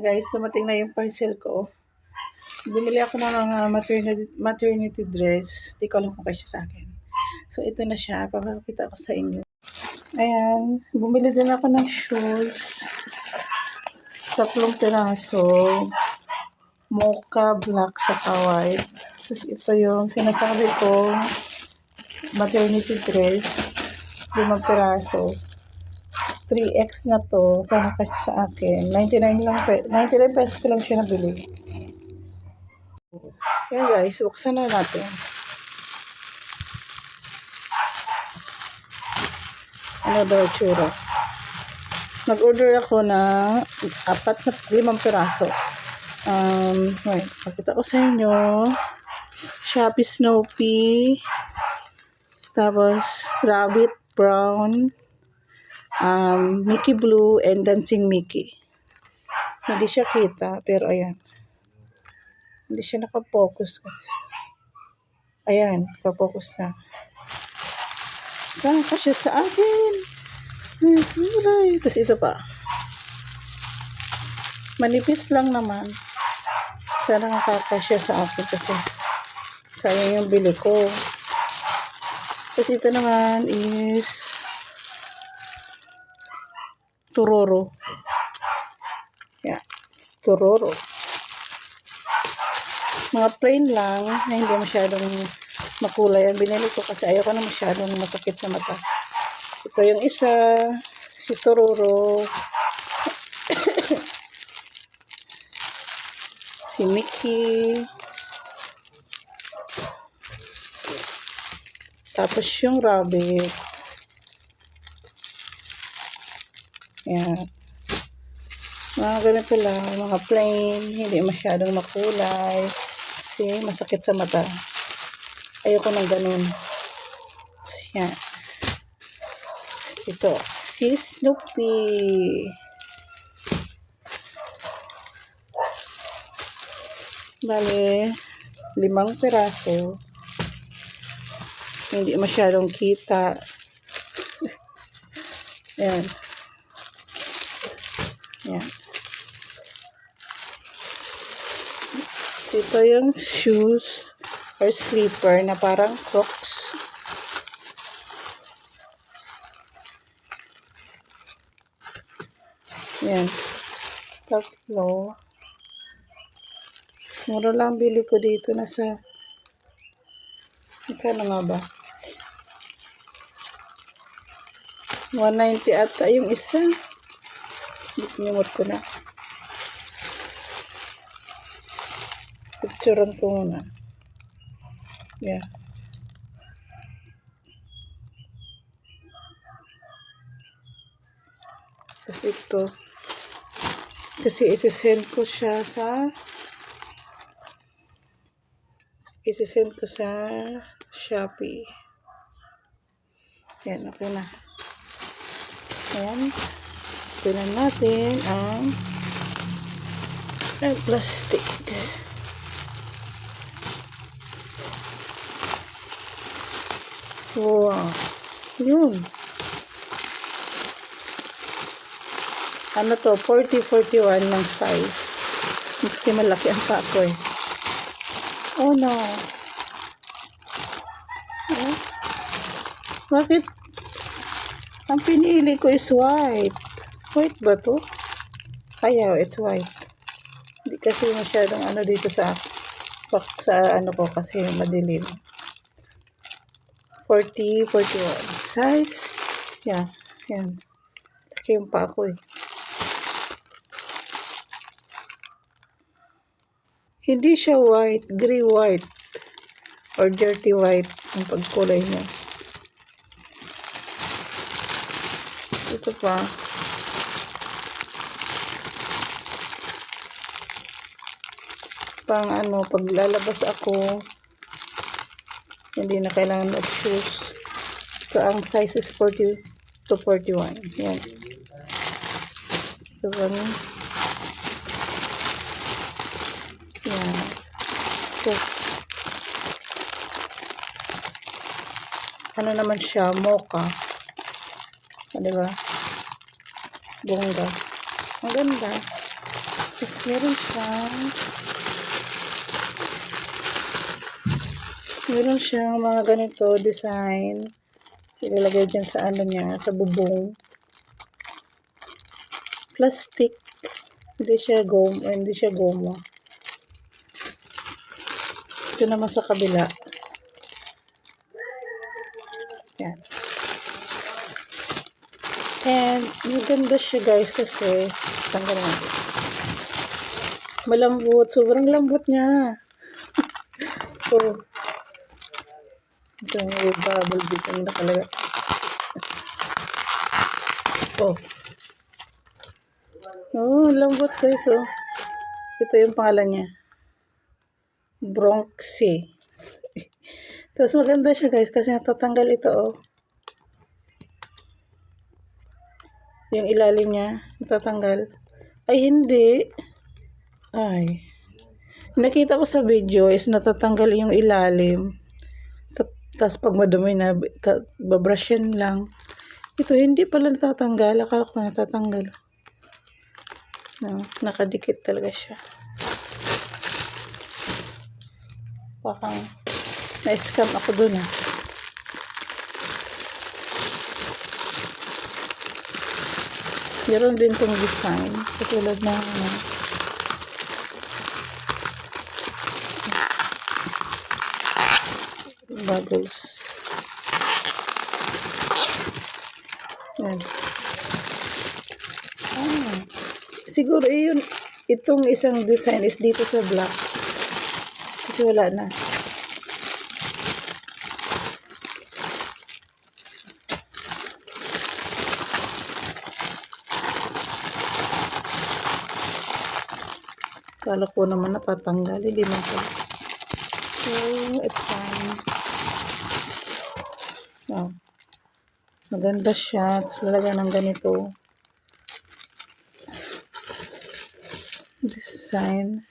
Guys, dumating na yung parcel ko. Bumili ako ng mga maternity dress. Di ko alam kung kasya sa akin. So, ito na siya. Papakita ko sa inyo. Ayan. Bumili din ako ng shoes. 3 piraso. Mocha, black, saka white. Tapos ito yung sinasabi kong maternity dress. 5 piraso. 3X na to. Sana kasi sa akin. 99 pesos ko lang siya nabili. Yan guys, buksan na natin. Ano daw tsura? Nag-order ako na 5 piraso. Wait, pakita ko sa inyo. Shopee Snoopy. Tapos, Rabbit Brown. Mickey Blue and Dancing Mickey. Hindi siya kita, pero ayan. Hindi siya nakapokus, guys. Ayan, nakapokus na. Saan ka siya sa akin? Tapos ito pa. Manipis lang naman. Sana nakakasya sa akin kasi sayang yung bili ko. Tapos ito naman is Turoro. Yeah, it's Turoro. Mga plain lang na hindi masyadong makulay ang binili ko kasi ayoko na masyadong masakit sa mata. Ito yung isa, si Turoro. Si Mickey. Tapos yung rabbit. Yan. Mga ganito lang, mga plain, hindi masyadong makulay. Kasi masakit sa mata. Ayoko ng ganun. Yan. Ito, si Snoopy. Bale, 5 piraso. Hindi masyadong kita. Yan. Yan. Ito yung shoes or slipper na parang Crocs. Yan. 3. Mura lang bili ko dito. Nasa magkano nga ba? 190 ata yung isa. Binimot ko na. Picturean ko muna. Yeah. Tapos ito. Kasi isi-send ko siya sa Shopee. Yan, okay na. Ayan. Tunan natin ang plastic. Wow. Yun. Ano to? 40-41 ng size. Kasi malaki ang pako eh. Oh no. Oh. Bakit? Ang pinili ko is white. White ba to? Kaya it's white. Hindi kasi masyadong ano dito sa ano ko kasi madilim. 40-41 size. Yeah. Yan. Laki yung pa ako eh. Hindi siya white. Gray white. Or dirty white. Ang pagkulay niya. Ito pa. Pang ano, pag lalabas ako, hindi na kailangan of shoes. So, ang size is 40-41. Yan. So, yan. So, ano naman siya? Mocha. Diba? Bongga. Ang ganda. Tapos meron siyang mga ganito design. Ilalagay dyan sa ano niya, sa bubong. Plastic. Hindi siya goma. Ito naman sa kabila. Yan. And maganda siya guys kasi tanggal natin. Malambot. Sobrang lambot niya. Oh. Ito yung bubble dito ang nakalagay. Oh. Oh, lambot guys. Oh. Ito yung pangalan niya. Bronxy. Tapos maganda siya guys kasi natatanggal ito oh. Yung ilalim niya, natatanggal. Ay, hindi. Ay. Nakita ko sa video is natatanggal yung ilalim. Tapos pag madumi na, babrush yan lang. Ito, hindi pala natatanggal. Akala ko natatanggal. No, nakadikit talaga siya. Parang na-scam ako dun ah. Meron din tong design. Katulad na bubbles. Yan. Siguro itong isang design is dito sa black. Kasi wala na. Kala ko naman natatanggal. Hindi man ko. So, it's fine. Oh. Maganda siya. Tapos lalagyan ng ganito. Design.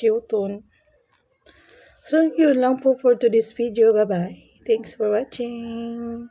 Cute one. So, yun lang po for today's video. Bye-bye. Thanks for watching.